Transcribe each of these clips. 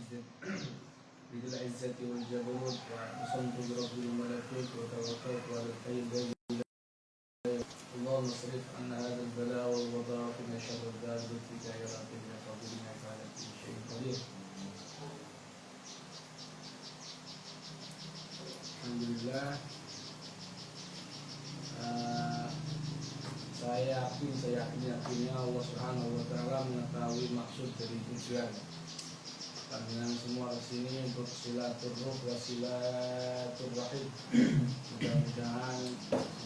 العزة والجبروت وأقسمت برب الملكوت وتوكلت على الحي الذي اللهم اصرف عنا هذا البلاء والوباء وقنا شر الدابة يا رب يا قدير إنك على كل شيء قدير. Alhamdulillah, saya yakinnya Allah Subhanahu wa Ta'ala mengetahui maksud dari tujuan kalian semua kesini untuk silaturruh wa silaturrahim. Mudah-mudahan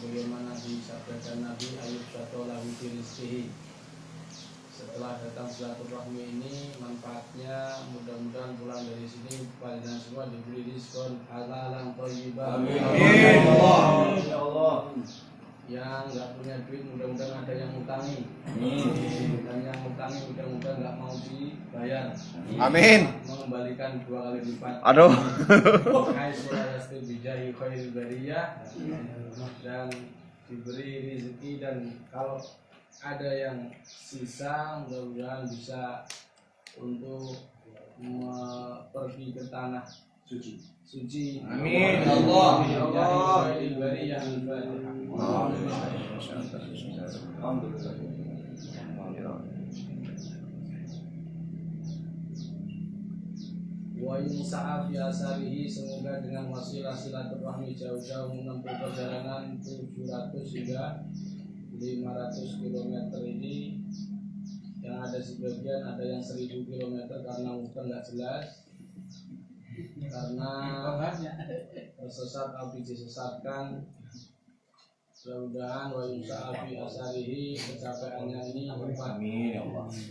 bagaimana disabdakan Nabi Ayub syatolahu fi rizqihi, setelah datang silaturahmi ini manfaatnya mudah-mudahan pulang dari sini kalian semua diberi rizqan halalan thayyiban. Amin ya Allah. Yang nggak punya duit mudah-mudahan ada yang ngutangi. Dan yang ngutangi mudah-mudahan nggak mau dibayar. Amin. Mengembalikan 2 kali lipat. Aduh. Dan diberi rezeki, dan kalau ada yang sisa mudah-mudahan bisa untuk pergi ke tanah suci. Amin. Allah. Wa yunsa'a fi asarihi, semoga dengan wasilah silaturahmi jauh-jauh menempuh perjalanan 700 hingga 500 km ini, yang ada sebagian ada yang 1000 km karena mungkin nggak jelas, karena tersesat atau disesatkan. Mudah-mudahan wa yunsa'a fi asarihi, pencapaiannya ini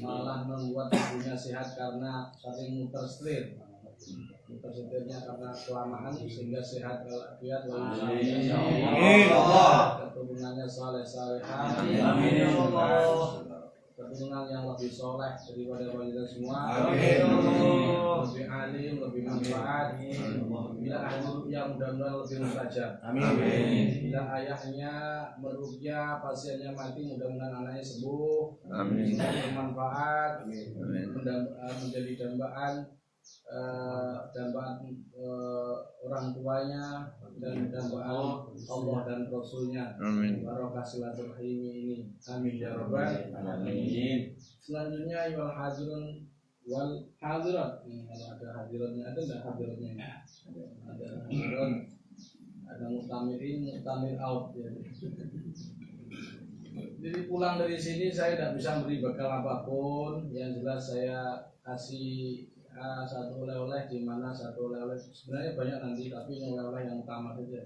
malah membuat tubuhnya sehat karena saking muter setirnya karena kelamaan sehingga sehat walafiat wa yunsa'a keturunannya saleh-salehah. Amin ya Allah. Keturunan yang lebih soleh daripada kita semua. Amin. Lebih alim, lebih manfaat. Bila ahlinya mudah-mudahan lebih mustajab. Amin. Bila ayahnya meruqyah pasiennya mati, mudah-mudahan anaknya sembuh. Amin. Bermanfaat. Menjadi dambaan orang tuanya dan dambaan Allah dan Rasulnya. Barokah silaturahim ini. Amin ya rabbal alamin. Selanjutnya wal hadirun wal hadirat. Kalau ada hadiratnya, ada enggak hadiratnya? Ada hadirat, ada mutamir out ya. Jadi pulang dari sini saya tidak bisa beri bekal apapun. Yang jelas saya kasih satu oleh-oleh, di mana satu oleh-oleh sebenarnya banyak nanti, tapi ini oleh-oleh yang utama saja.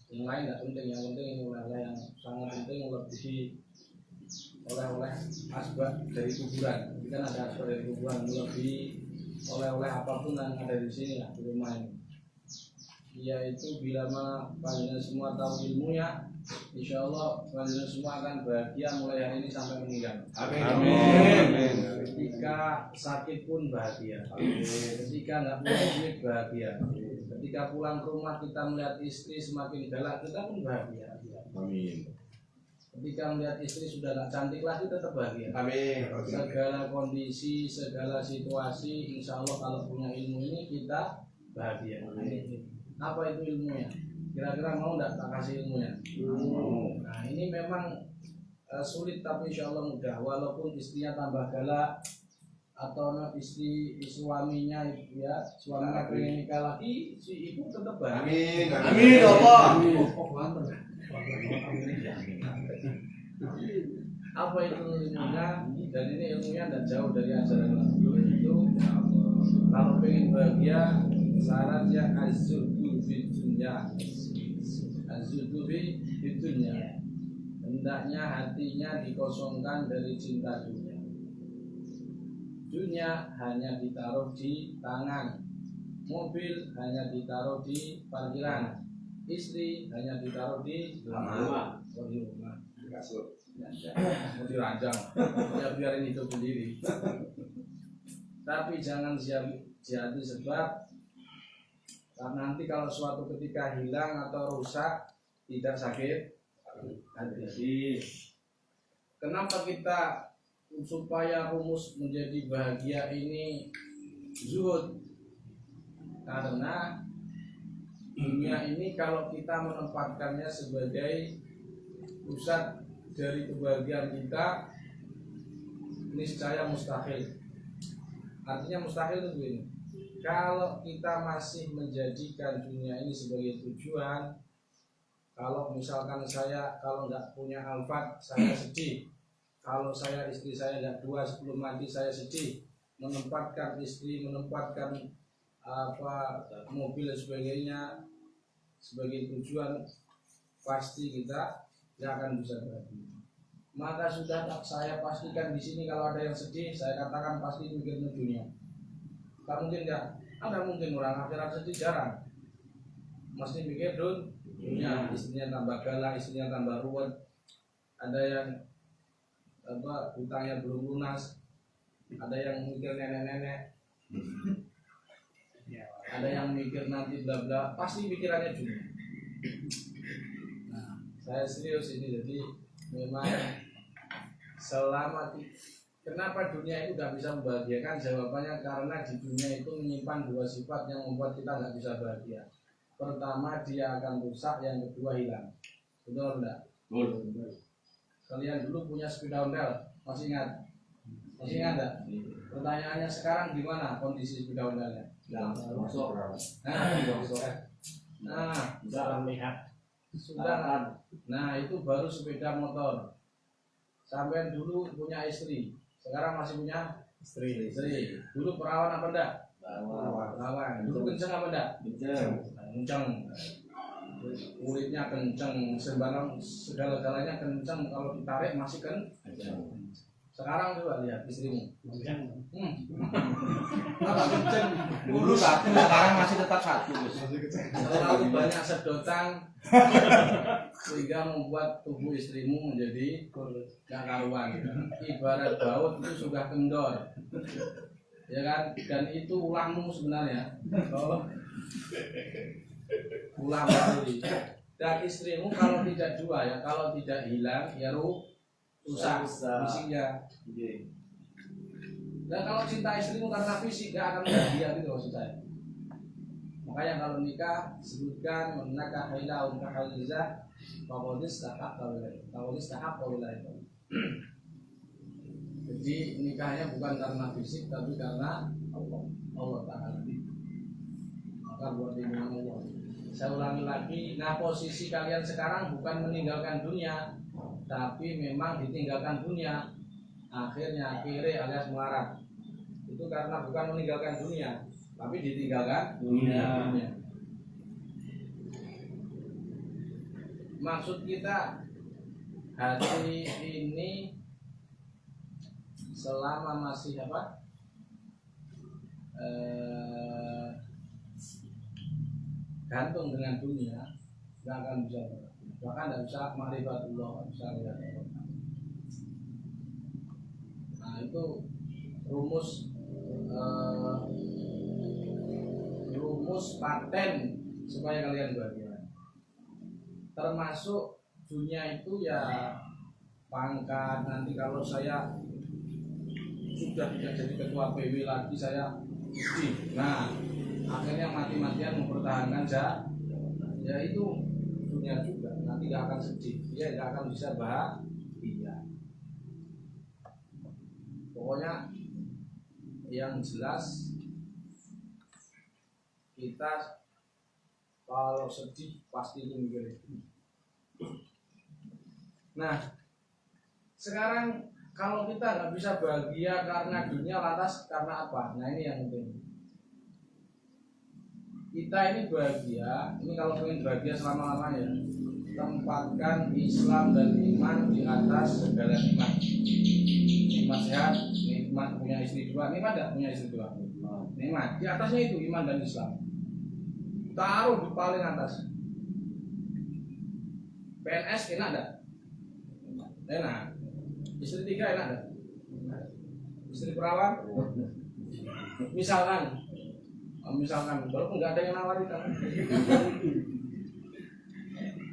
Yang lain tidak penting, yang penting ini oleh-oleh yang sangat penting, lebih oleh-oleh asbab dari kuburan. Jadi kan ada asbab dari kuburan, lebih oleh-oleh apapun yang ada di sini lah, di rumah ini. Yaitu bila mana kalian semua tahu ilmunya, insya Allah kalian semua akan bahagia mulai hari ini sampai meninggal. Amin. Amin. Ketika sakit pun bahagia. Amin. Ketika nggak punya duit bahagia. Ketika pulang ke rumah kita melihat istri semakin galak, kita pun bahagia. Amin. Ketika melihat istri sudah nggak cantik lagi, tetap bahagia. Amin. Segala kondisi, segala situasi, insya Allah kalau punya ilmu ini kita bahagia. Amin. Apa itu ilmunya? Kira-kira mau enggak tak kasih ilmunya? Nah ini memang sulit, tapi insya Allah mudah. Walaupun istrinya tambah galak atau suaminya ya, suaminya pengen nikah lagi, si ibu tetap bahagia. Amin. Amin Allah. Apa itu ilmunya? Dan ini ilmunya tidak jauh dari ajaran Nabi. Itu kalau pengen bahagia, syaratnya az-zuhdu fid dunya. Az-zuhdu fid dunya. Hendaknya hatinya dikosongkan dari cinta dunia. Dunia hanya ditaruh di tangan. Mobil hanya ditaruh di parkiran. Istri hanya ditaruh di rumah. Di rumah. Kasur. Mau diranjang. Ya biarin hidup sendiri. Tapi jangan jihadi sebab karena nanti kalau suatu ketika hilang atau rusak tidak sakit hati. Kenapa kita supaya rumus menjadi bahagia ini zuhud. Karena dunia ini kalau kita menempatkannya sebagai pusat dari kebahagiaan kita, niscaya mustahil. Artinya mustahil itu begini. Kalau kita masih menjadikan dunia ini sebagai tujuan, kalau misalkan saya kalau nggak punya Alphard saya sedih, kalau saya istri saya nggak dua sebelum mati saya sedih, menempatkan istri, menempatkan mobil dan sebagainya sebagai tujuan, pasti kita tidak akan bisa bahagia. Maka sudah saya pastikan di sini kalau ada yang sedih, saya katakan pasti mikirnya dunia. Tak mungkin nggak? Ada mungkin orang akhirat sedih jarang. Mesti mikir dunia, istrinya tambah galak, istrinya tambah ruwet. Ada yang hutangnya belum lunas, ada yang mikir nenek-nenek, ada yang mikir nanti bla bla, pasti pikirannya dunia. Nah, saya serius ini, jadi memang selama kenapa dunia itu tidak bisa membahagiakan? Jawabannya karena di dunia itu menyimpan dua sifat yang membuat kita nggak bisa bahagia. Pertama, dia akan rusak, yang kedua hilang. Betul atau enggak? Betul. Kalian dulu punya sepeda ontel, masih ingat? Masih ingat enggak? Pertanyaannya sekarang gimana kondisi sepeda ontelnya? Rusak. Nah, sudah lihat. Sudah. Nah, itu baru sepeda motor. Sampai dulu punya istri, sekarang masih punya istri. Dulu perawan apa enggak? Perawan. Dulu kenceng apa enggak? Kenceng. Kulitnya kenceng, segala-galanya kenceng. Kalau ditarik masih kenceng. Sekarang coba lihat istrimu. Apa kenceng? Dulu satu, sekarang masih tetap satu. Terlalu banyak sedotan sehingga membuat tubuh istrimu menjadi gak karuan. Ibarat baut itu sudah kendor, ya kan? Dan itu ulangmu sebenarnya. Ulang sendiri. Dan istrimu kalau tidak dua ya, kalau tidak hilang ya rusak fisiknya. Dan kalau cinta istrimu karena fisik gak akan bahagia gitu maksud saya. Makanya kalau nikah sebutkan menakah haila untuk halizah faqadis tahaq qaulai. Jadi nikahnya bukan karena fisik tapi karena Allah Ta'ala. Maka buat iman Allah. Saya ulangi lagi, nah posisi kalian sekarang bukan meninggalkan dunia, tapi memang ditinggalkan dunia. Akhirnya kiri alias melarat. Itu karena bukan meninggalkan dunia, tapi ditinggalkan dunia. Maksud kita hati ini selama masih gantung dengan dunia, nggak akan bisa, bahkan nggak bisa ma'rifatullah, nggak bisa lihat Allah. Nah itu rumus paten supaya kalian bahagia. Termasuk dunia itu ya pangkat, nanti kalau saya sudah tidak jadi ketua PW lagi saya sedih. Nah akhirnya mati-matian mempertahankan ya itu dunia juga, nanti gak akan sedih, dia gak akan bisa bahagia. Pokoknya yang jelas kita kalau sedih pasti itu mikir. Nah sekarang kalau kita nggak bisa bahagia karena dunia, lantas karena apa? Nah ini yang penting. Kita ini bahagia, ini kalau ingin bahagia selama-lamanya, tempatkan Islam dan iman di atas segala nikmat. Nikmat sehat, nikmat punya istri dua, nikmat tidak punya istri dua? Nikmat, di atasnya itu iman dan Islam. Taruh di paling atas. PNS enak tidak? Enak. Istri tiga enak tidak? Istri perawan? Misalkan walaupun nggak ada yang nawarin kan.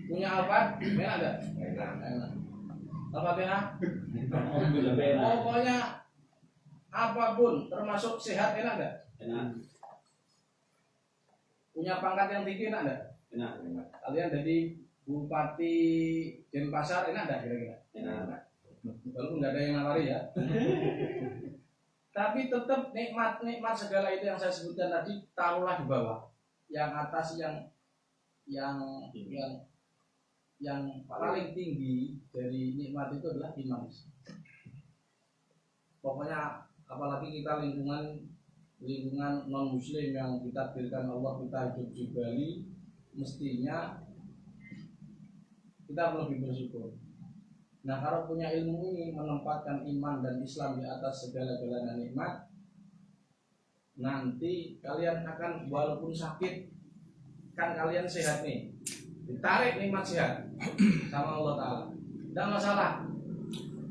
Punya Alphard, enak nggak? Enak. Al-Fatihah? Pokoknya apapun termasuk sehat enak nggak? Enak. Punya pangkat yang tinggi enak enggak? Enak. Kalian jadi Bupati Denpasar enak enggak kira-kira? Enak. Walaupun nggak ada yang nawari ya. Tapi tetap nikmat segala itu yang saya sebutkan tadi taruhlah di bawah. Yang atas yang paling tinggi dari nikmat itu adalah iman. Pokoknya apalagi kita lingkungan non muslim yang ditakdirkan Allah kita hidup di Bali, mestinya kita lebih bersyukur. Nah, kalau punya ilmu ini menempatkan iman dan Islam di atas segala-galanya nikmat, nanti kalian akan walaupun sakit kan kalian sehat nih, ditarik nikmat sehat sama Allah Ta'ala, tidak masalah.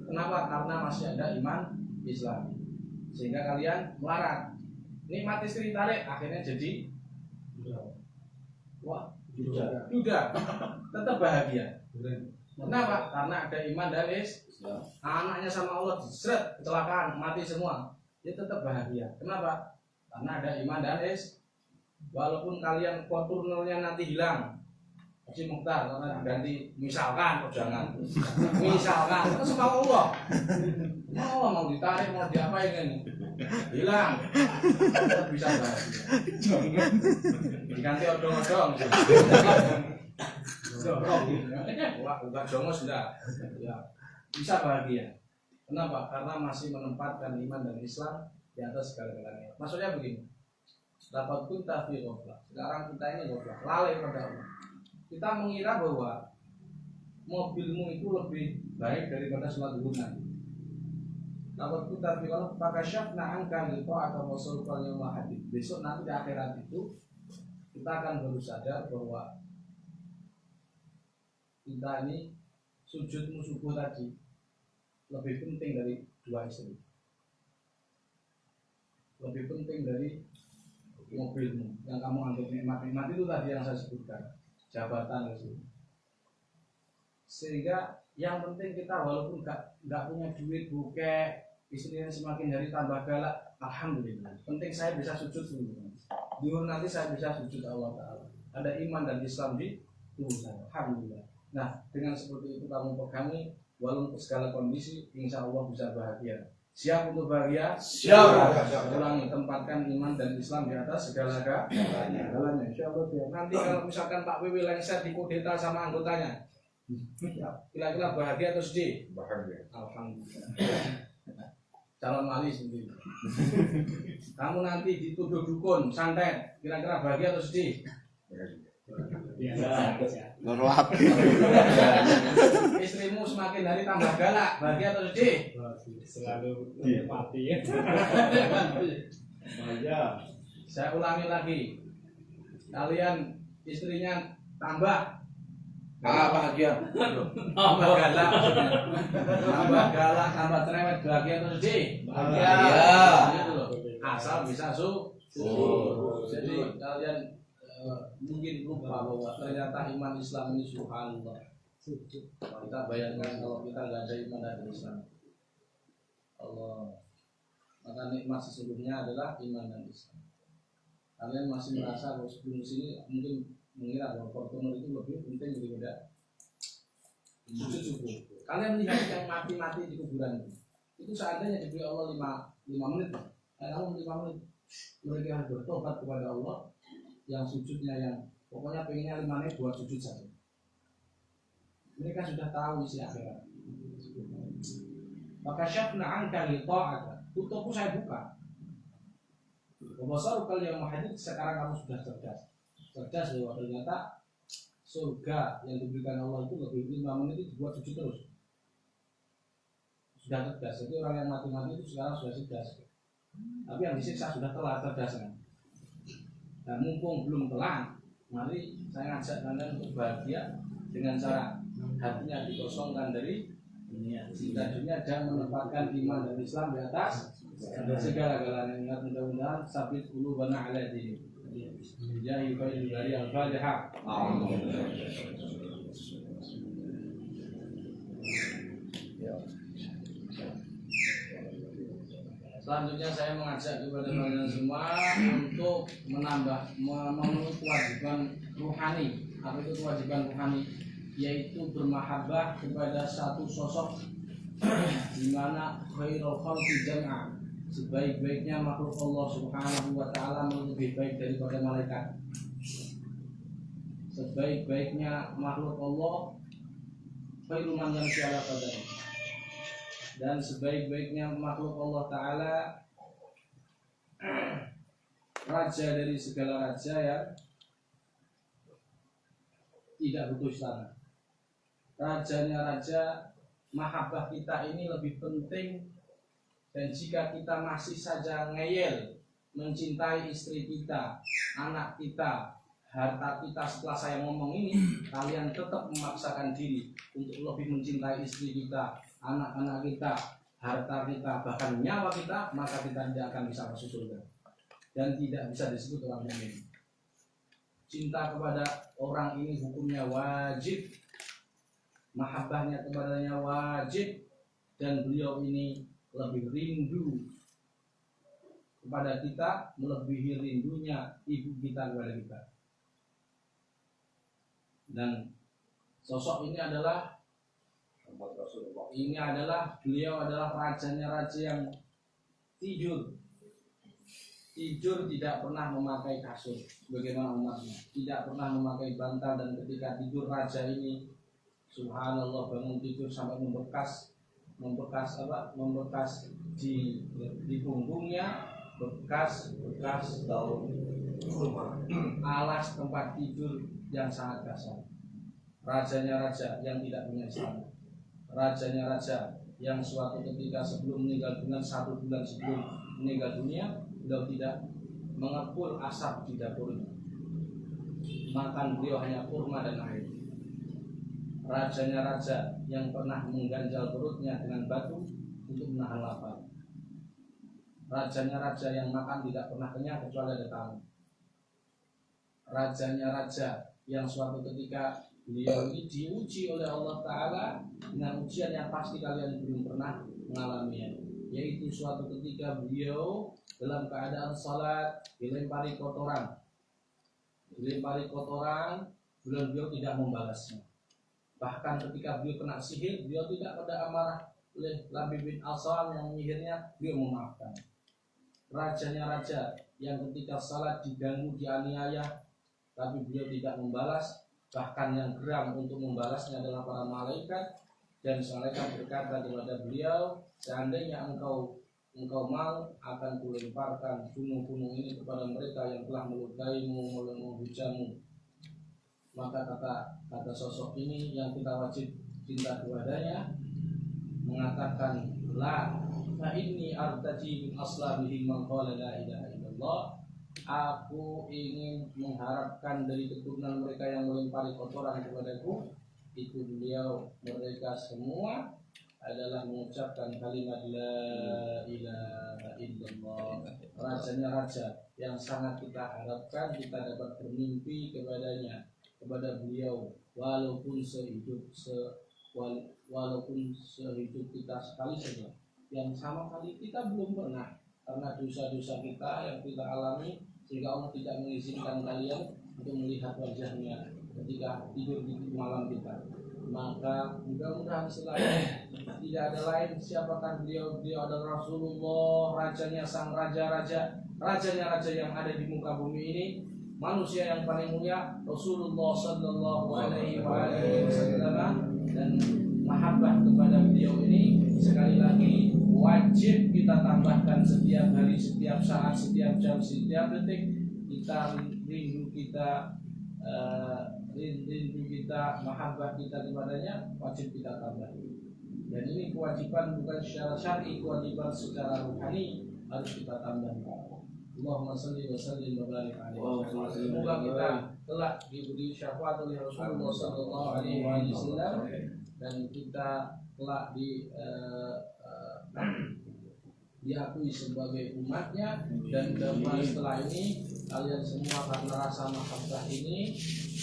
Kenapa? Karena masih ada iman Islam, sehingga kalian melarat. Nikmat istri tarik akhirnya jadi duda, tetap bahagia. Kenapa? Karena ada iman dan Islam. Anaknya sama Allah diseret, kecelakaan, mati semua, dia tetap bahagia. Kenapa? Karena ada iman dan Islam. Walaupun kalian Fortunernya nanti hilang, Haji Mukhtar karena diganti misalkan, jangan misalkan, itu sama Allah. Allah mau ditarik, mau diapain ini? Hilang, tetap bisa bahagia. Diganti odong-odong. Wah, udah jongos sudah. Ya, bisa bahagia. Kenapa? Karena masih menempatkan iman dan Islam di atas segala-galanya. Maksudnya begini. Dapat pun tafi ghaflah. Sekarang kita ini ghaflah, lalai pada Allah. Kita mengira bahwa mobilmu itu lebih baik daripada sholat zuhur nanti. Dapat pun tafi ghaflah, fakasyafna anka liqa'aka wa sulfal yawma hadid. Besok nanti di akhirat itu kita akan baru sadar bahwa kita ini sujudmu subuh tadi lebih penting dari dua istri, lebih penting dari mobilmu yang kamu anggap nikmat itu tadi yang saya sebutkan, jabatan itu. Sehingga yang penting kita walaupun nggak punya duit, bukeh, istrinya semakin hari tambah galak, alhamdulillah. Penting saya bisa sujud dulu. Dulu nanti saya bisa sujud Allah Ta'ala. Ada iman dan Islam di tubuh saya, alhamdulillah. Nah, dengan seperti itu kamu pegangi, walaupun segala kondisi, insya Allah bisa bahagia. Siap untuk bahagia? Siap. Ulangi, tempatkan iman dan Islam di atas segala-galanya. Insya Allah. Nanti kalau misalkan Pak Wiwi lengser dikudeta sama anggotanya, kira-kira bahagia atau sedih? Bahagia. Alhamdulillah. Calon wali sendiri. Kamu nanti dituduh dukun, santet, kira-kira bahagia atau sedih? Norwap. Istrimu semakin hari tambah galak, bahagia atau sedih? Selalu mati. Saya ulangi lagi. Kalian istrinya tambah Bahagia. tambah galak, tambah galak, tambah cerewet, bahagia atau sedih? Bahagia. Gitu loh. Asal bisa syukur. Jadi kalian mungkin lupa bahwa ternyata iman Islam ini subhanallah. Kita bayangkan kalau kita nggak ada iman dan Islam, Allah, maka nikmat sesungguhnya adalah iman dan Islam. Kalian masih merasa bahwa sebelum sini mungkin mengira bahwa Fortuner itu lebih penting daripada sujud subuh. Kalian lihat yang mati-mati di kuburan itu seandainya diberi Allah 5 menit, kamu 5 menit mereka harus bertobat kepada Allah. Yang sujudnya yang pokoknya pengennya 5 menit buat sujud saja. Mereka sudah tahu isi akhirat. Maka syafna angka liqa'aka, tutupku saya buka. Wabasaru kal yaumul hadid, sekarang kamu sudah cerdas bahwa ternyata surga yang diberikan Allah itu lebih 5 menit itu dibuat sujud terus. Sudah cerdas. Jadi orang yang mati-mati itu sekarang sudah cerdas. Tapi yang disiksa sudah telat cerdasnya. Nah, mumpung belum telat, mari saya ngajak kalian untuk bahagia dengan cara hatinya dikosongkan dari dunia, sehingga dunia dan menempatkan iman dan Islam di atas segala-galanya. Ingat, mudah-mudahan sabit qulubana ala dini. Ya yuqayyid dari al-Fatihah. Selanjutnya saya mengajak kepada kalian semua untuk memenuhi kewajiban ruhani. Apa itu kewajiban ruhani? Yaitu bermahabbah kepada satu sosok di mana khairul khalqi jam'a, sebaik-baiknya makhluk Allah Subhanahu wa taala lebih baik daripada malaikat. Sebaik-baiknya makhluk Allah khairu man yamshi ala qadami. Dan sebaik-baiknya makhluk Allah taala raja dari segala raja ya tidak butuh istana. Rajanya raja, mahabbah kita ini lebih penting. Dan jika kita masih saja ngeyel mencintai istri kita, anak kita, harta kita, setelah saya ngomong ini kalian tetap memaksakan diri untuk lebih mencintai istri kita, anak-anak kita, harta kita, bahkan nyawa kita, maka kita tidak akan bisa masuk surga dan tidak bisa disebut orang mukmin. Cinta kepada orang ini hukumnya wajib, mahabbahnya kepadanya wajib, dan beliau ini lebih rindu kepada kita melebihi rindunya ibu kita kepada kita. Dan sosok ini adalah beliau adalah rajanya raja yang tidur tidak pernah memakai kasur bagaimana umatnya, tidak pernah memakai bantal, dan ketika tidur raja ini subhanallah bangun tidur sampai membekas di punggungnya, bekas daun kurma, alas tempat tidur yang sangat kasar. Rajanya raja yang tidak punya istana, rajanya raja yang suatu ketika sebelum meninggal dunia, 1 bulan sebelum meninggal dunia, beliau tidak mengepul asap di dapurnya. Makan beliau hanya kurma dan air. Rajanya raja yang pernah mengganjal perutnya dengan batu untuk menahan lapar. Rajanya raja yang makan tidak pernah kenyang kecuali ada tamu. Rajanya raja yang suatu ketika beliau ini diuji oleh Allah Ta'ala dengan ujian yang pasti kalian belum pernah mengalaminya, yaitu suatu ketika beliau dalam keadaan salat dilempari kotoran, beliau tidak membalasnya. Bahkan ketika beliau kena sihir, beliau tidak pada amarah oleh Labib bin Asam yang menyihirnya, beliau memaafkan. Rajanya raja yang ketika salat diganggu, dianiaya, tapi beliau tidak membalas. Bahkan yang geram untuk membalasnya adalah para malaikat. Dan malaikat berkata kepada beliau, seandainya engkau mau, akan kulemparkan gunung-gunung ini kepada mereka yang telah melukaimu, menghujammu. Maka kata sosok ini yang kita wajib cinta kepadanya mengatakan, la fa inni artaji min aslabihi man qala la ilaha illallah. Aku ingin mengharapkan dari keturunan mereka yang melempari kotoran kepadaku, itu mereka semua adalah mengucapkan kalimat la ilaha illallah. Rajanya raja yang sangat kita harapkan kita dapat bermimpi kepada beliau walaupun sehidup kita sekali saja, yang sama kali kita belum pernah karena dosa-dosa kita yang kita alami, sehingga Allah tidak mengizinkan kalian untuk melihat wajahnya ketika tidur di malam kita. Maka mudah-mudahan selain tidak ada lain siapakah beliau adalah Rasulullah, rajanya sang rajanya raja yang ada di muka bumi ini, manusia yang paling mulia Rasulullah sallallahu alaihi wasallam. Dan mahabbah kepada beliau ini sekali lagi wajib kita tambahkan setiap hari, setiap saat, setiap jam, setiap detik. Rindu kita, mahabbah kita kepadanya wajib kita tambah. Dan ini kewajiban bukan secara syar'i, kewajiban secara rohani harus kita tambah. Allahumma salli wa sallim wa barik alaihi. Semoga kita telah diberi syafaat oleh Rasulullah sallallahu alaihi wasallam dan kita telah diakui sebagai umatnya. Dan setelah ini kalian semua karena rasa mahabbah ini,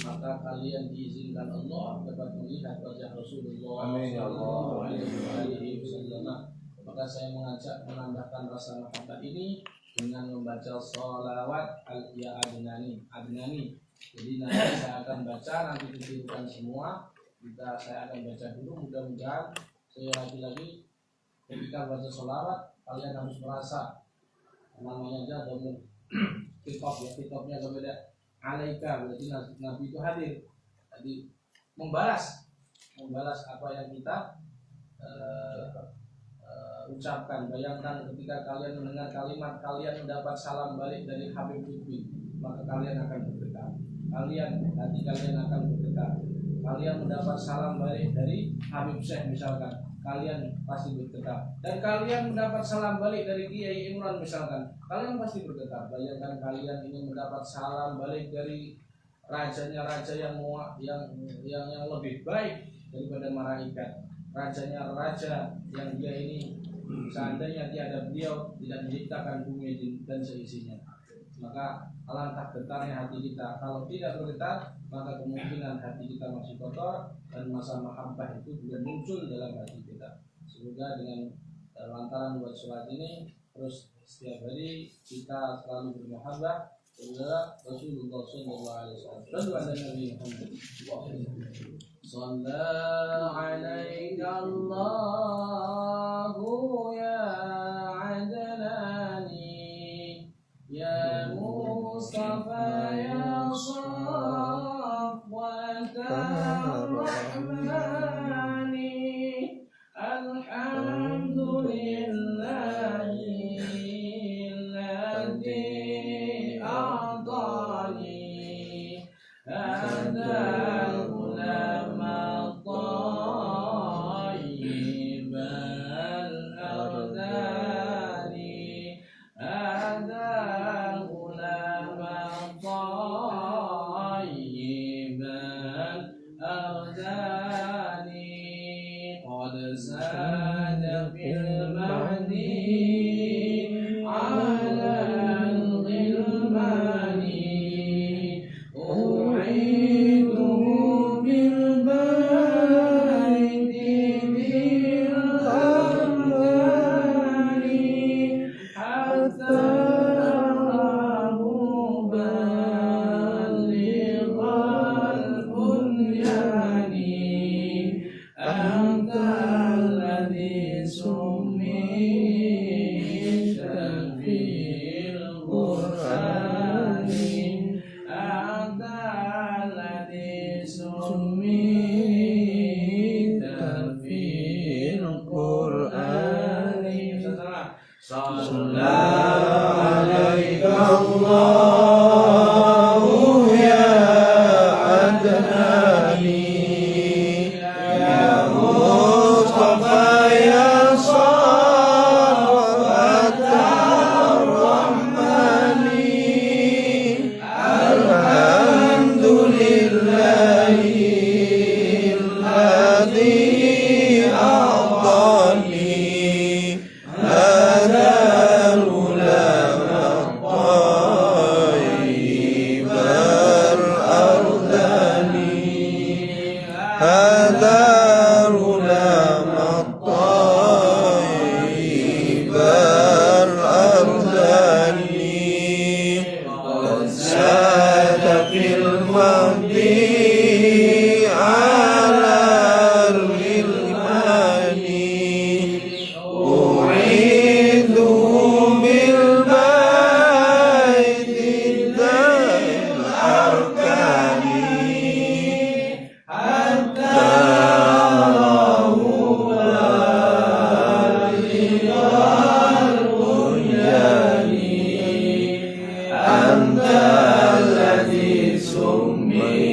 maka kalian diizinkan Allah dapat melihat wajah Rasulullah sallallahu alaihi wasallam. Maka saya mengajak menambahkan rasa mahabbah ini dengan membaca sholawat ya Adnani. Jadi nanti saya akan baca, nanti ditirukan semua. Saya akan baca dulu, mudah-mudahan saya lagi-lagi ketika baca sholawat kalian harus merasa namanya aja ada kitab-nya berbeda. Alaika berarti Nabi itu hadir. Jadi membalas apa yang kita ucapkan. Bayangkan ketika kalian mendengar kalimat, kalian mendapat salam balik dari Habib Lutfi, maka kalian akan bergetar. Hati kalian akan bergetar. Kalian mendapat salam balik dari Habib Syekh misalkan, kalian pasti bergetar. Dan kalian mendapat salam balik dari Kiai Imran misalkan, kalian pasti bergetar. Bayangkan kalian ini mendapat salam balik dari rajanya raja yang lebih baik daripada malaikat. Rajanya raja yang dia ini seandainya tiada beliau tidak menciptakan bumi dan seisinya. Maka alangkah getarnya hati kita. Kalau tidak bergetar, maka kemungkinan hati kita masih kotor dan masa mahabbah itu juga muncul dalam hati kita. Semoga dengan lantaran buat surat ini terus setiap hari kita selalu bermahabbah kepada Rasulullah sallallahu alaihi wasallam. Dan ada Nabi Muhammad sallallahu alaihi Allahu ya Adnani ya Mustafa ya Safwatan Rahmani alhamdulillahi alladhi a'tani hadal ulama tayyibal ardani hadal ulama tayyibal ardani qad sada fil mahdi ala al-ghilmani u'iduhu bil baiti bil amani hatta muballighal bunyani anta alladhi summita fil Qur'ani anta alladhi summita fil Qur'ani. Sallallahu alaihi Allahu ya Adnani ya Mustafa ya Safwatan Rahmani alhamdulillahi alladhi a'tani hadal ulama tayyibal ardani hadal ulama tayyibal ardani qad sada fil mahdi ala al-ghilmani u'idu bil baiti dal arkani hatta balighal bunyani anta alladhi summita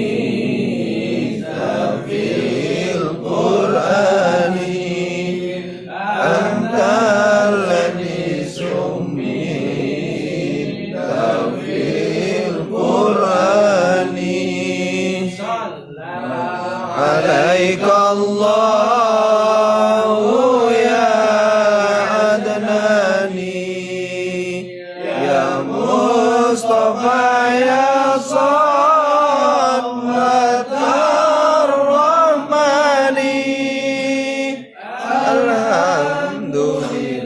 fil Qur'ani anta alladhi summita fil Qur'ani alaika Allahu ya Adnani ya Mustafa ya Safwatan Rahmani alhamdulillah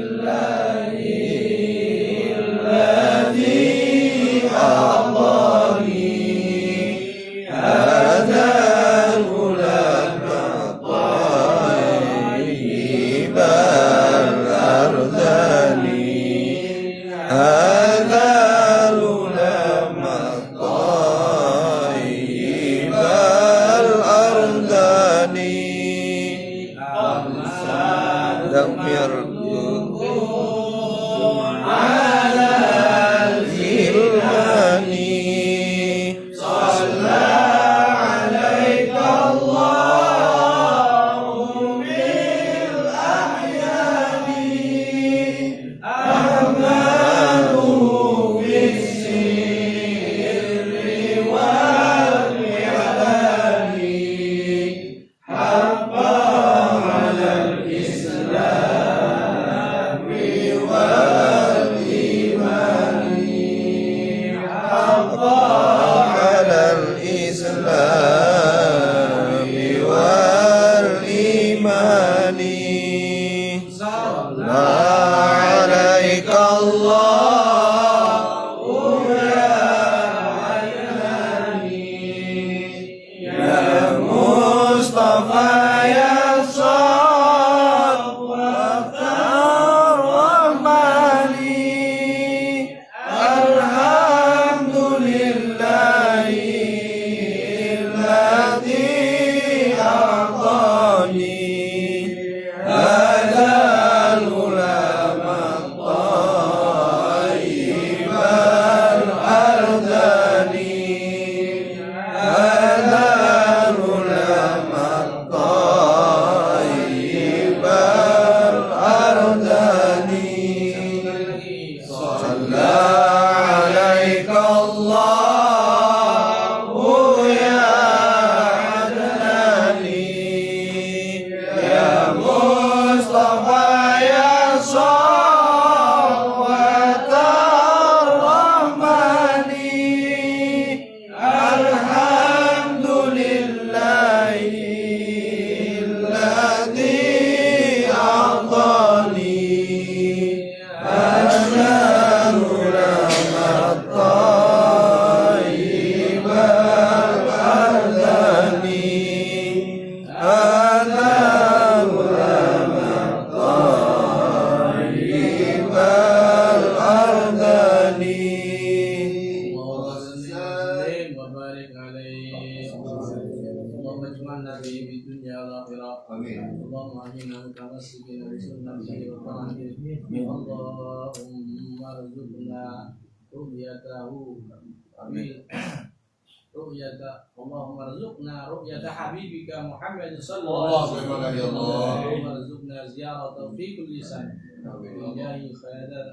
اللهم ارزقنا رؤية حبيبك محمد صلى الله عليه وسلم اللهم ارزقنا زيارته في كل سنة بجاه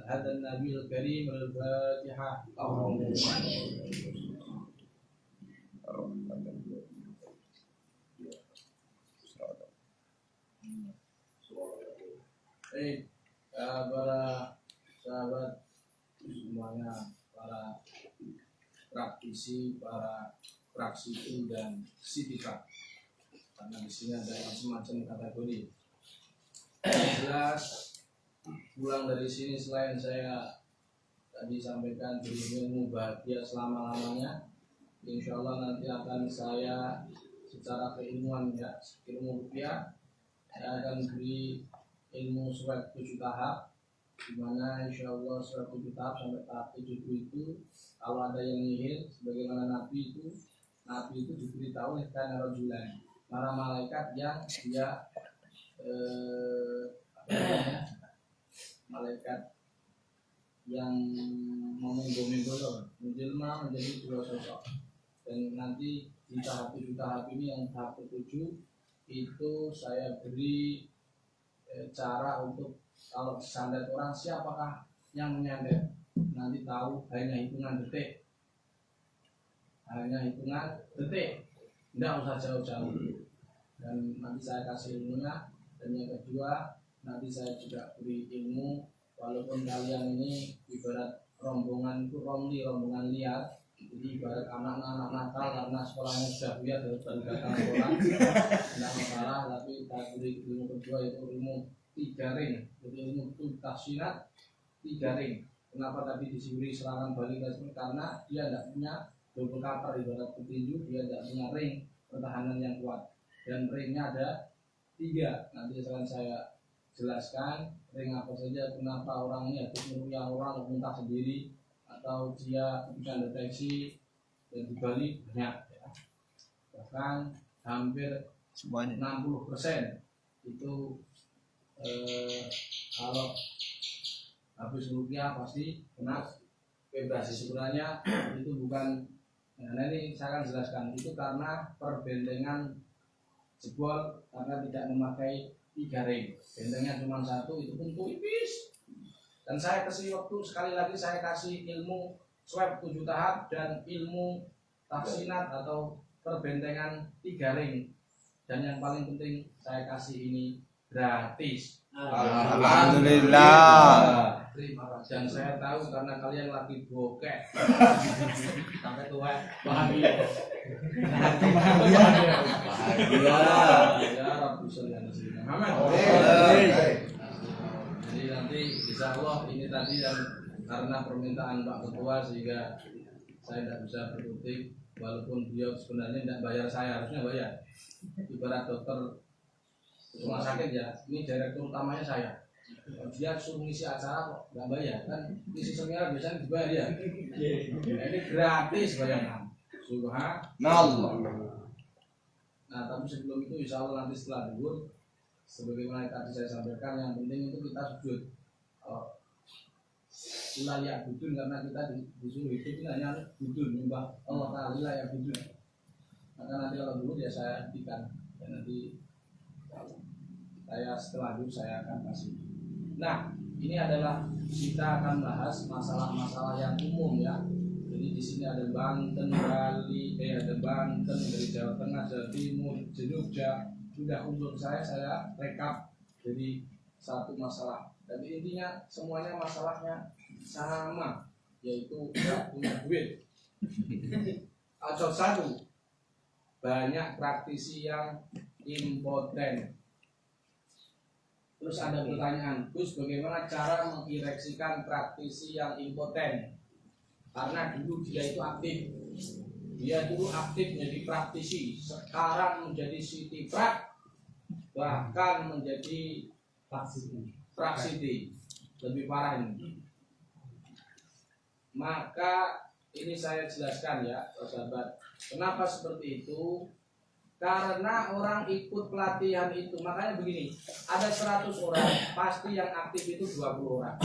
هذا النبي الكريم الفاتحة. Para sahabat semuanya, para praktisi, para praksiku dan sitika, karena di sini ada macam-macam kategori. Jelas pulang dari sini selain saya tadi sampaikan berilmu bahagia selama-lamanya, insya Allah nanti akan saya secara keilmuan ya, ilmu rupiah, saya akan beri ilmu surat 7 tahap, di mana insya Allah surat 7 tahap sampai tahap 7 itu kalau ada yang nihil, sebagaimana Nabi itu diberitahu karena rajulan, para malaikat yang dia malaikat yang memenggo-menggo menjelma menjadi 2 sosok. Dan nanti di tahap 7 tahap ini yang tahap ke-7 itu saya beri cara untuk kalau sandet orang siapakah yang menyandet, nanti tahu hanya hitungan detik, tidak usah jauh-jauh. Dan nanti saya kasih ilmunya. Dan yang kedua, nanti saya juga beri ilmu, walaupun kalian ini ibarat rombongan itu rombongan liar, jadi ibarat anak-anak nakal karena sekolahnya sudah buyar dan datang sekolah, tidak masalah. Tapi saya beri ilmu kedua itu ilmu 3 ring, jadi ilmu itu tahsinat 3 ring. kenapa tadi disebut serangan balik karena dia tidak punya double cover ibarat petinju, dia tidak punya ring pertahanan yang kuat, dan ringnya ada 3. Nanti akan saya jelaskan ring apa saja, kenapa orang ini habis merugikan orang muntah sendiri atau dia ketika deteksi dan dibalik banyak ya. Bahkan hampir Semuanya. 60% itu kalau habis rupiah pasti kena vibrasi. Sebenarnya itu bukan, nah ini saya akan jelaskan, itu karena perbentengan jebol karena tidak memakai 3 ring, bentengnya cuma 1, itu pun tipis. Dan saya kasih waktu sekali lagi, saya kasih ilmu swab 7 tahap dan ilmu tafsinat atau perbentengan 3 ring, dan yang paling penting saya kasih ini gratis. Alhamdulillah. Terima kasih. Dan saya tahu karena kalian lagi bokeh sampai tua bahagia. Ya Rabbi sallallahu alaihi wasallam. Jadi nanti insya Allah ini tadi yang karena permintaan Pak Ketua sehingga saya tidak bisa berkutik, walaupun beliau sebenarnya tidak bayar, saya harusnya bayar. Ibarat dokter rumah sakit ya, ini direktur utamanya saya. Dia suruh ngisi acara kok nggak bayar, kan ngisi seminar biasanya dibayar ya. Nah, ini gratis bayangan. Subhanallah. Nah tapi sebelum itu insya Allah nanti setelah duhur, sebagaimana tadi saya sampaikan, yang penting itu kita sujud. Layak budun, karena kita disuruh hidup ini hanya budun, nyembah Allah Ta'ala layak budun. Maka nanti kalau dulu ya saya hentikan, dan nanti saya setelah itu saya akan kasih. Nah, ini adalah kita akan bahas masalah-masalah yang umum ya. Jadi di sini ada Banten, Bali, ada Banten, dari Jawa Tengah, Jawa Timur, Jogja. Sudah untuk saya rekap jadi satu masalah. Tapi intinya semuanya masalahnya sama, yaitu tidak punya duit. Atau satu, banyak praktisi yang impoten. Terus ada pertanyaan, Gus, bagaimana cara mengireksikan praktisi yang impoten? Karena dulu dia itu aktif. Dia dulu aktif menjadi praktisi, sekarang menjadi sitiprak, bahkan menjadi praksiti. Lebih parah ini. Maka ini saya jelaskan ya, sahabat. Kenapa seperti itu? Karena orang ikut pelatihan itu, makanya begini, ada 100 orang, pasti yang aktif itu 20 orang.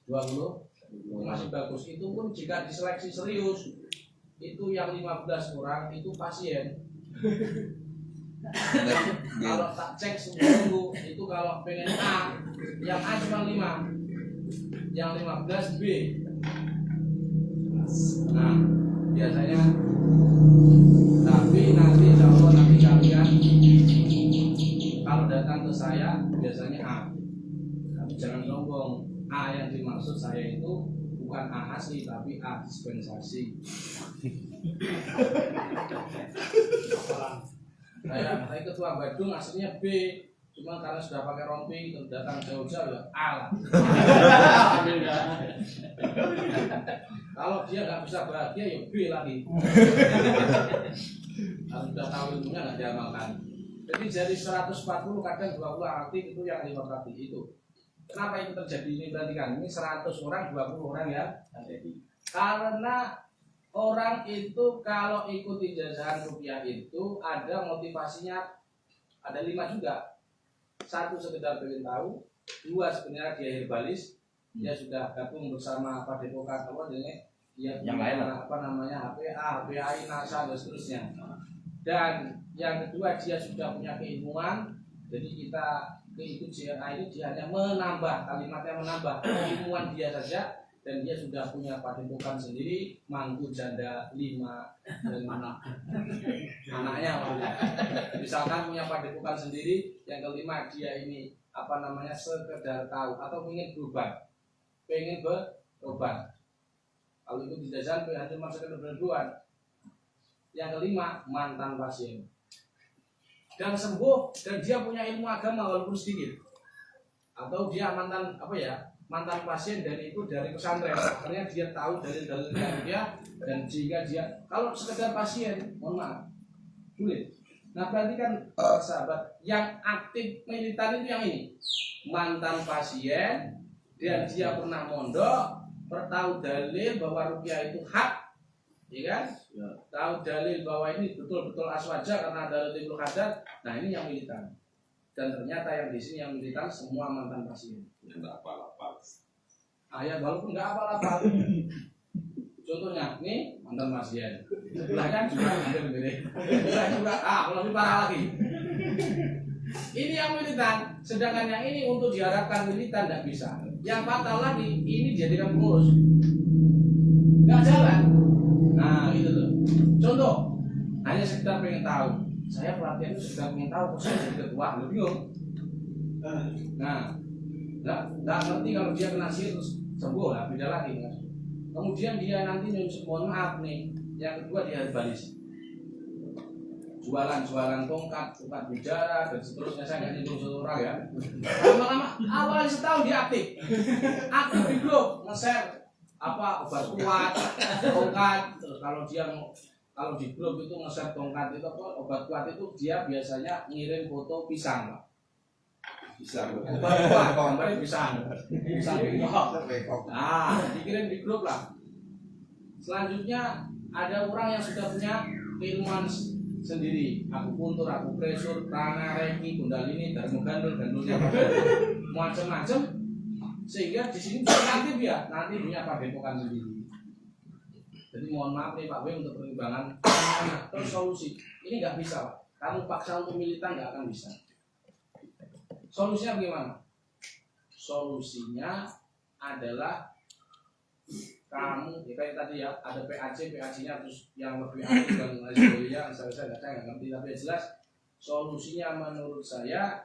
20 itu masih bagus. Itu pun jika diseleksi serius, itu yang 15 orang itu pasien. Kalau tak cek seminggu, itu kalau pengen A, yang A cuma 5, yang 15 B. Nah, biasanya, tapi nanti insya Allah nanti kalian kalau datang ke saya biasanya A. Tapi jangan sombong, A yang dimaksud saya itu bukan A asli tapi A dispensasi. Saya ketua Badung aslinya B, cuma karena sudah pakai rompi datang jauh-jauh ya A lah. Kalau dia nggak bisa bahagia ya B lagi. Kalau sudah tahu ilmunya nggak diamalkan. Jadi dari 140 kadang 20 aktif itu yang 5 praktik itu. Kenapa itu terjadi ini? Perhatikan, ini 100 orang 20 orang ya. Karena orang itu kalau ikut ijazah rupiah itu ada motivasinya, ada 5 juga. 1 sekedar pengen tahu, 2 sebenarnya dia herbalis, dia sudah gabung bersama Padepokan apa yang lain apa namanya HPA, HPAI, NASA dan seterusnya. Dan yang kedua dia sudah punya keilmuan, jadi kita ikut JRA ini dia hanya menambah, kalimatnya menambah keilmuan dia saja, dan dia sudah punya padepokan sendiri, mangku janda 5 dan anaknya. Misalkan punya padepokan sendiri, yang kelima dia ini apa namanya sekedar tahu atau ingin berobat, pengen berobat. Kalau itu di jajan cuma sekedar berduaan. Yang kelima mantan pasien dan sembuh, dan dia punya ilmu agama walaupun sedikit, atau dia mantan apa ya mantan pasien dan itu dari pesantren. Akhirnya dia tahu dalil-dalilnya dia dan sehingga dia kalau sekedar pasien, mohon maaf, sulit. Nah berarti kan sahabat yang aktif militan itu yang ini mantan pasien dan dia pernah mondok, tahu dalil bahwa ruqyah itu hak, ya kan? Ya. Tahu dalil bahwa ini betul-betul aswaja karena dalil Ibnu Hajar. Nah ini yang militan. Dan ternyata yang di sini yang militan semua mantan pasien. Enggak apa-apa. Ayat walaupun nggak apa-apa. Contohnya, nih mantan pasien. Sebelah kan juga hampir gede. Sebelah juga, lebih parah lagi. Ini yang militan, sedangkan yang ini untuk diharapkan militan tidak bisa. Yang fatal lagi, ini dijadikan pengurus. Nggak jalan. Nah, gitu loh. Contoh, hanya sekedar pengen tahu. Saya pelatihan itu sekedar pengen tahu, kok saya jadi ketua, lu bingung. Nah, nggak ngerti kalau dia kena sihir terus sembuh lah, beda lagi kan. Kemudian dia nanti nyusun, mohon maaf nih, yang kedua dia herbalis, jualan tongkat bicara dan seterusnya. Saya nggak nyusun satu orang ya. Lama-lama awalnya setahun dia aktif di grup nge-share apa obat kuat, tongkat. Terus kalau di grup itu nge-share tongkat itu apa obat kuat itu dia biasanya ngirim foto pisang, Pak. Pisang. Obat kuat, gambarnya pisang bengkok. Nah, dikirim di grup lah. Selanjutnya ada orang yang sudah punya keilmuan sendiri, akupuntur, akupresur, prana, reiki, kundalini, dharmagandul, gandulnya macam-macam, sehingga di sini aktif ya, nanti punya padepokan sendiri. Jadi mohon maaf nih Pak W untuk pertimbangan terus solusi ini nggak bisa Pak. Kamu paksa untuk militan nggak akan bisa. Solusinya bagaimana? Solusinya adalah kamu, ya kayak tadi ya, ada PAC-nya terus yang lebih aktif dan lain sebagainya. Saya nggak ngerti, tapi jelas solusinya menurut saya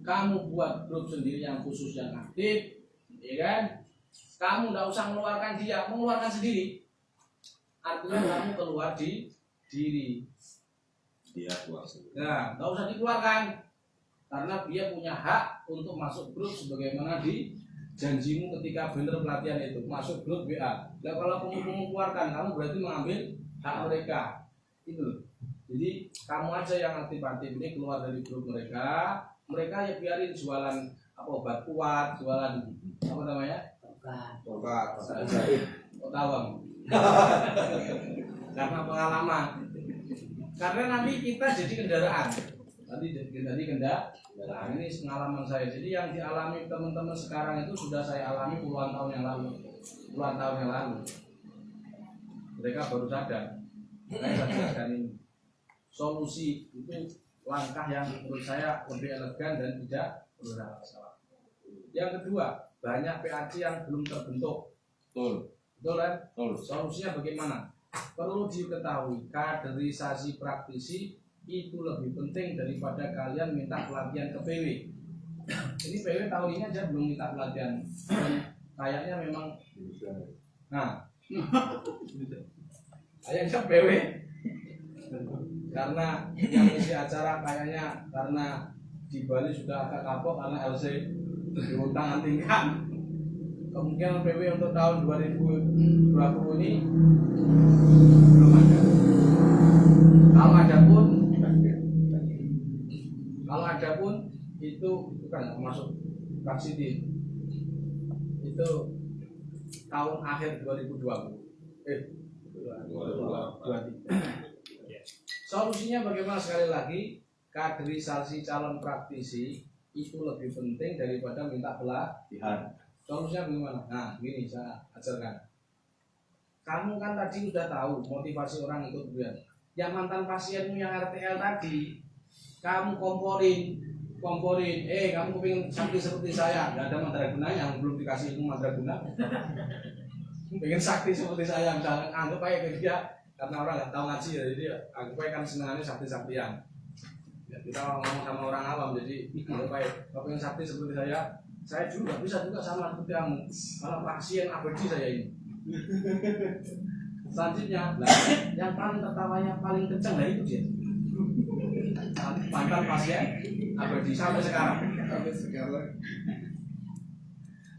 kamu buat grup sendiri yang khusus yang aktif, ya kan? Kamu nggak usah mengeluarkan dia, mengeluarkan sendiri. Artinya kamu keluar di diri. Dia keluar sendiri. Nah, nggak usah dikeluarkan karena dia punya hak untuk masuk grup sebagaimana di janjimu ketika benar pelatihan itu masuk grup WA. Nah, kalau kamu mengeluarkan, kamu berarti mengambil hak mereka. Itu. Jadi kamu aja yang aktif-aktif ini keluar dari grup mereka. Mereka ya biarin jualan apa obat kuat, jualan apa namanya? Obat. Tawang. Karena pengalaman. Karena nanti kita jadi kendaraan. Nanti jadi kendaraan. Ini pengalaman saya. Jadi yang dialami teman-teman sekarang itu sudah saya alami puluhan tahun yang lalu. Mereka baru sadar. Saya sadarkan ini. Solusi itu langkah yang menurut saya lebih elegan dan tidak bermasalah. Yang kedua, banyak PAC yang belum terbentuk. Betul kan? Solusinya bagaimana? Perlu diketahui kaderisasi praktisi itu lebih penting daripada kalian minta pelatihan ke PW. Ini PW tahun ini aja belum minta pelatihan. Dan kayaknya memang kayaknya PW karena yang isi acara kayaknya karena di Bali sudah agak kapok karena LC diutang tingkat. Kemungkinan PW untuk tahun 2020 ini belum ada. Kalau ada pun itu kan masuk vaksin itu tahun akhir 2020. 2023. Solusinya bagaimana? Sekali lagi, kaderisasi calon praktisi itu lebih penting daripada minta pelatihan. Solusinya bagaimana? Nah, gini saya ajarkan. Kamu kan tadi sudah tahu motivasi orang itu kemudian. Yang mantan pasienmu yang RTL tadi, kamu komporin. Kamu pengen sakti seperti saya, nggak ada mandragunanya yang belum dikasih ilmu mandraguna. Pengen sakti seperti saya, misalnya anggap aja dia karena orang nggak tahu ngaji ya, jadi anggap aja kan senangannya sakti-saktian. Ya, kita ngomong sama orang awam, jadi anggap aja kalau pengen sakti seperti saya juga bisa juga sama seperti kamu, malah pasien abadi saya ini. Selanjutnya, yang paling tertawanya paling kencang dari itu dia mantan pasien abadi sampai sekarang.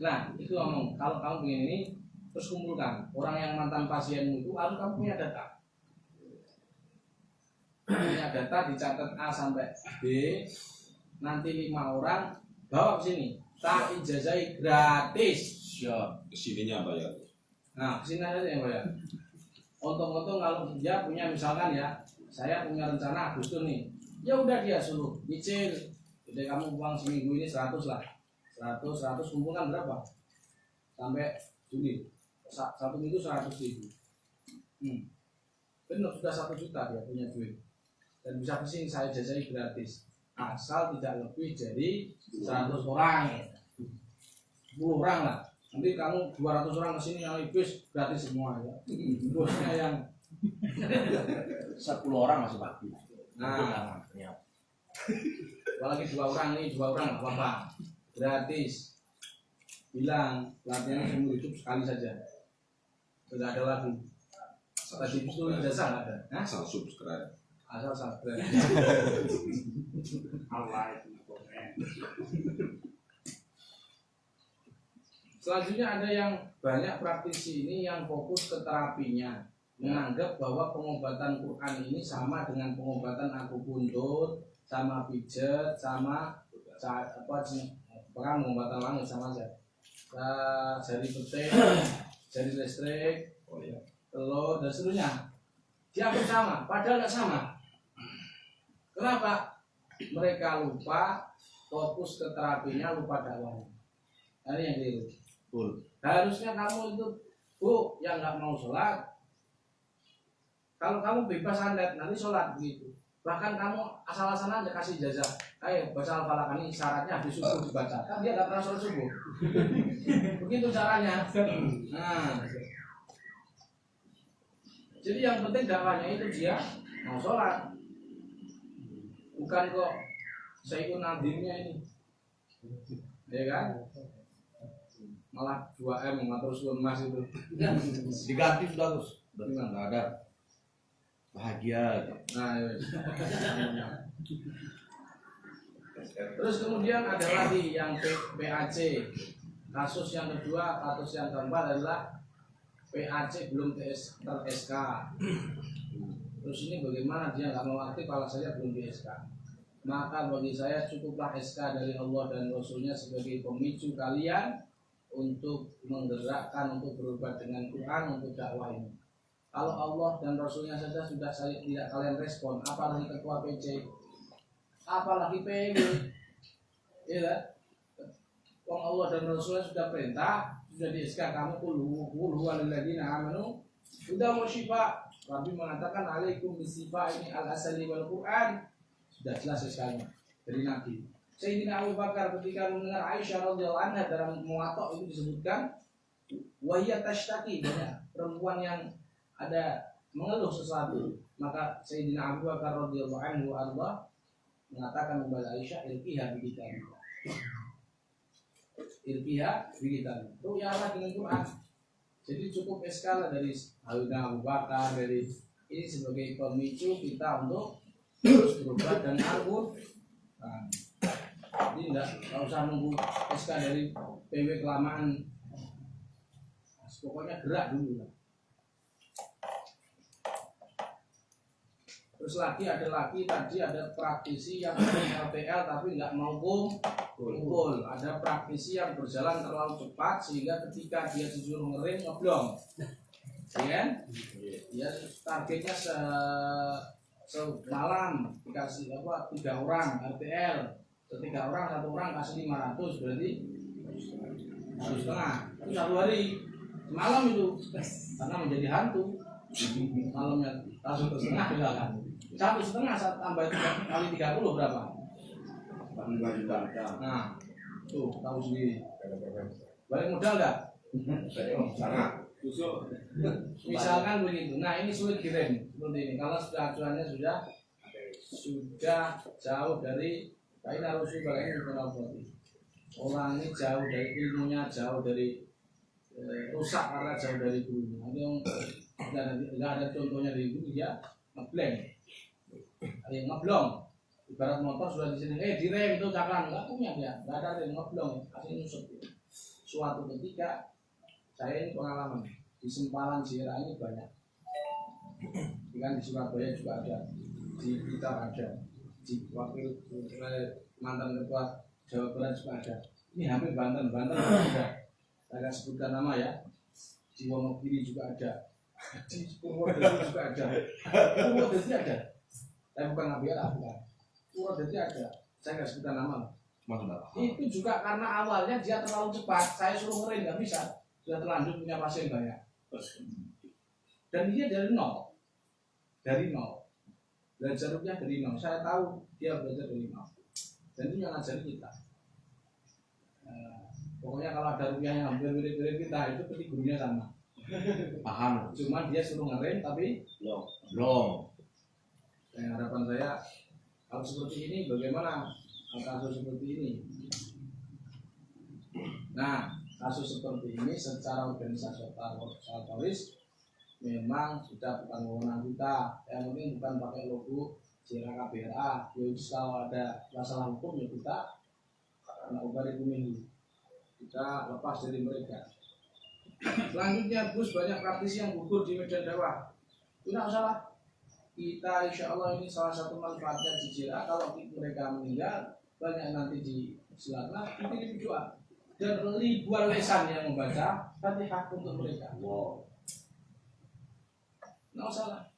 Nah, itu ngomong, kalau kamu ingin ini, terus kumpulkan orang yang mantan pasienmu itu, harus kamu punya data. Punya data dicatat A sampai B, nanti 5 orang bawa ke sini, tak ijazah gratis. Siap. Kesininya bayar. Nah, kesini aja yang bayar. Untung-untung kalau dia punya misalkan ya, saya punya rencana Agustus nih, ya udah dia suruh nyicil. Jadi kamu uang seminggu ini 100 lah, 100 kumpulkan berapa? Sampai Juli, satu minggu 100.000. Benar sudah 1 juta dia punya duit dan bisa kesini saya jajai gratis asal tidak lebih dari 100 orang, 10 orang lah. Nanti kamu 200 orang kesini yang ibis gratis semua ya. Bosnya yang 10 orang masih bagus. nah, apalagi 2 orang nih, 2 orang nggak apa-apa, gratis. Bilang latihannya seumur hidup sekali saja, tidak ada lagi. Tadi itu jasa nggak ada, nah? Asal subscribe. Asal subscribe. Allah itu komen. Selanjutnya ada yang banyak praktisi ini yang fokus ke terapinya, menganggap bahwa pengobatan Quran ini sama dengan pengobatan akupuntur, sama pijat, sama pengobatan langit sama saja. Jari petik, jari listrik, telur dan seterusnya. Dianggap sama, padahal nggak sama. Kenapa? Mereka lupa fokus ke terapinya, lupa dakwahnya. Ini yang keliru. Harusnya kamu itu, Bu, yang nggak mau sholat, kalau kamu bebas santet nanti sholat begitu. Bahkan kamu asal-asalan aja kasih jazah. Ayo baca al-falaq ini syaratnya habis subuh dibaca. Kan dia nggak pernah sholat subuh. Begitu caranya. Nah, jadi yang penting dakwahnya itu dia mau sholat. Bukan kok saya ikut nadimnya ini, ya kan? Malah 2M mengatur suun mas itu. Diganti sudah terus. Nggak ada. Bahagia. Nah, ya. Terus kemudian ada lagi yang PAC. Kasus yang kedua, kasus yang keempat adalah PAC belum ter-SK. Terus ini bagaimana dia nggak mau aktif kalau saya belum di SK? Maka bagi saya cukuplah SK dari Allah dan Rasulnya sebagai pemicu kalian untuk menggerakkan, untuk berubah dengan Quran, untuk dakwah ini. Kalau Allah dan Rasulnya saja sudah saya tidak kalian respon, apalagi ketua PC, apalagi PW, ya. Wong Allah dan Rasulnya sudah perintah, sudah di SK kamu qul huwalladzina amanu, sudah mau syifa. Nabi mengatakan alaikum bisifa ini al-asali wal Quran, sudah jelas sekali dari Nabi. Sayyidina Abu Bakar ketika mendengar Aisyah radhiyallahu anha dalam Muwatta itu disebutkan wahiyat tashtaki, banyak perempuan yang ada mengeluh sesuatu, maka Sayyidina Abu Bakar radhiyallahu anhu Allah mengatakan kepada Aisyah irqiha bi kitabillah. Irqiha bi kitabillah. Ru'yalah dengan Quran. Jadi cukup skala dari Sayyidina Abu Bakar, dari ini sebagai pemicu kita untuk terus berubah dan Al-Quran. Jadi nggak usah nunggu SK dari PW kelamaan. Pokoknya gerak dulu lah. Terus lagi tadi ada praktisi yang LPL tapi nggak mau kumpul. Ada praktisi yang berjalan terlalu cepat sehingga ketika dia disuruh ngerim ngeblong, ya kan? Ya targetnya semalam dikasih 3 orang RTL, 3 orang 1 orang kasih 500 berarti 1,5. Itu 1 hari semalam itu karena menjadi hantu malamnya 1,5 misalkan 1,5 tambah kali 30 berapa? 5 juta. Nah tuh tahu sendiri balik modal enggak? Sangat. Misalkan begitu. Nah ini sulit kirim seperti ini kalau sudah acuannya sudah jauh dari kain harus ini orang ini jauh dari ilmunya, jauh dari rusak karena jauh dari gurunya. Nggak ada contohnya dari guru, dia ngeblank, ngeblong. Ibarat motor sudah di sini, direm itu jangan, nggak punya dia, nggak ada rem, ngeblong, kasih nyusut. Suatu ketika saya ini pengalaman di Sempalan Sierra ini banyak, kan di Surabaya juga ada, di Blitar ada, di wakil mantan ketua Jawa Barat juga ada. Ini hampir Banten juga ada. Saya sebutkan nama ya. Di Wonogiri juga ada. Di Purwodadi juga ada. Purwodadi ada. Saya bukan ngabiar bukan. Purwodadi ada. Saya nggak sebutkan nama. Itu juga karena awalnya dia terlalu cepat. Saya suruh ngerin nggak bisa. Sudah terlanjur punya pasien banyak. Dan dia dari nol. Belajar rupiah dari nol. Saya tahu dia belajar dari nol. Dan itu yang ngajarin kita. Pokoknya kalau ada rupiah yang hampir mirip-mirip kita, itu pasti gurunya sama. Paham. Cuma dia suruh ngerem tapi Belum. Harapan saya kalau seperti ini bagaimana kasus seperti ini. Nah, kasus seperti ini secara organisatoris memang sudah bukan wewenang kita. Yang penting bukan pakai logo Sierra KBRA. Kalau ada masalah hukum ya kita karena ubari bumi kita lepas dari mereka. Selanjutnya Gus, banyak praktisi yang gugur di medan dakwah. Tidak salah. Kita insya Allah ini salah satu manfaatnya di Sierra. Kalau mereka meninggal banyak nanti di Selatan itu berdoa dan ribuan lesan yang membaca Fatihah untuk mereka. Tidak salah.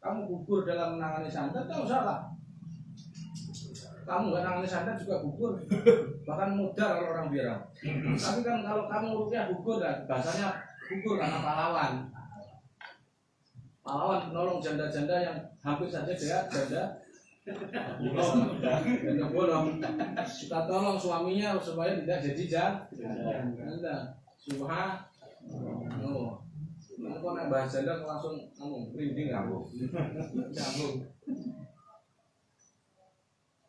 Kamu gugur dalam menangani santet, tidak salah. Kamu nggak nangani santet juga gugur, bahkan mudar kalau orang bilang. Tapi kan kalau kamu rupiah gugur, kan bahasanya gugur karena pahlawan. Pahlawan menolong janda-janda yang hampir saja dia janda bolong. Kita tolong suaminya supaya tidak jadi janda. Subhanallah. Kalau nak bahas janda langsung ngomong merinding kamu.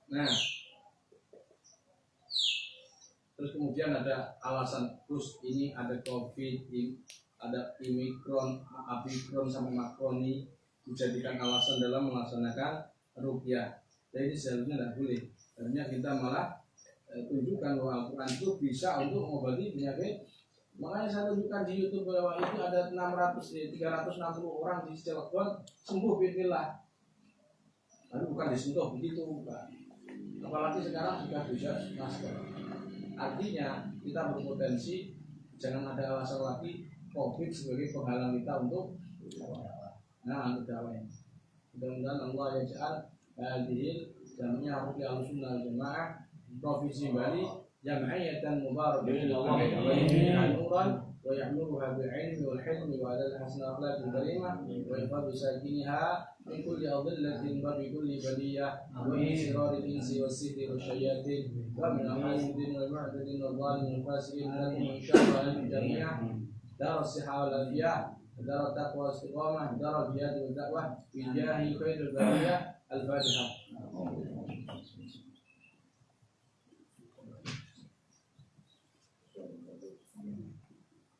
Nah, terus kemudian ada alasan terus ini ada COVID, ada Omikron sama Makroni dijadikan alasan dalam melaksanakan ruqyah. Jadi seharusnya tidak boleh. Seharusnya kita malah tunjukkan bahwa Al-Quran itu bisa untuk mengobati penyakit. Makanya saya tunjukkan di YouTube bahwa itu ada 360 orang di Cilegon sembuh bismillah. Lalu bukan disentuh begitu, bukan. Apalagi sekarang sudah bisa masker. Artinya kita berpotensi jangan ada alasan lagi COVID sebagai penghalang kita untuk dakwah. Mudah-mudahan Allah yang ja'al hadhil jami'ah ruqyah al-sunnah jamaah provinsi Bali jam'iyatan mubarakatan wa nuran wa ya'muruha bil 'ilmi wal hilmi wa 'ala al-hasan akhlaqil karimah wa yafadu sakiniha min kulli adillatin wa bi kulli baliyah wa min syiraril insi was sihri wasyayatin wa min al-hasidin wal mu'tadin wal zalimin wal fasiqin lakum insyaallah jami'ah dar as-sihah wal afiyah dar taqwa istiqamah dar jihad wal da'wah bi jahi khairil bariyah al-fatihah.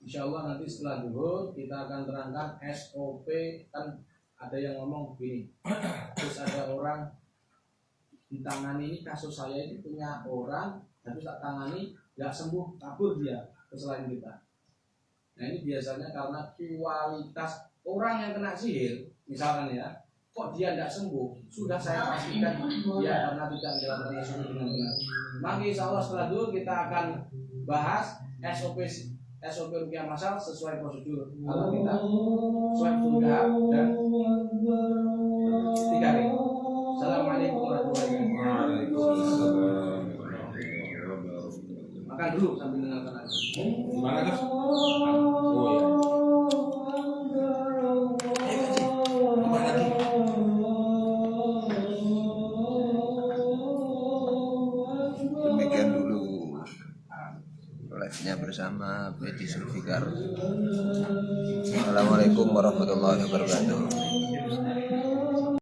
Insya Allah nanti setelah zuhur kita akan terangkan SOP. Kan ada yang ngomong begini, terus ada orang ditangani, ini kasus saya ini punya orang tapi tak tangani nggak sembuh, kabur dia ke selain kita. Nah ini biasanya karena kualitas orang yang kena sihir misalkan ya, kok dia tidak sembuh, sudah saya pastikan dia karena tidak menjalankan sihir dengan benar. Maka insya Allah setelah zuhur kita akan bahas SOP ruqyah masal sesuai prosedur. Kalau kita swab sudah dan 3 kali. Assalamualaikum warahmatullahi wabarakatuh. Makan dulu sambil dengarkan aja. Gimana Gus? Demikian dulu live-nya bersama Bedi Zulfikar. Assalamualaikum warahmatullahi wabarakatuh.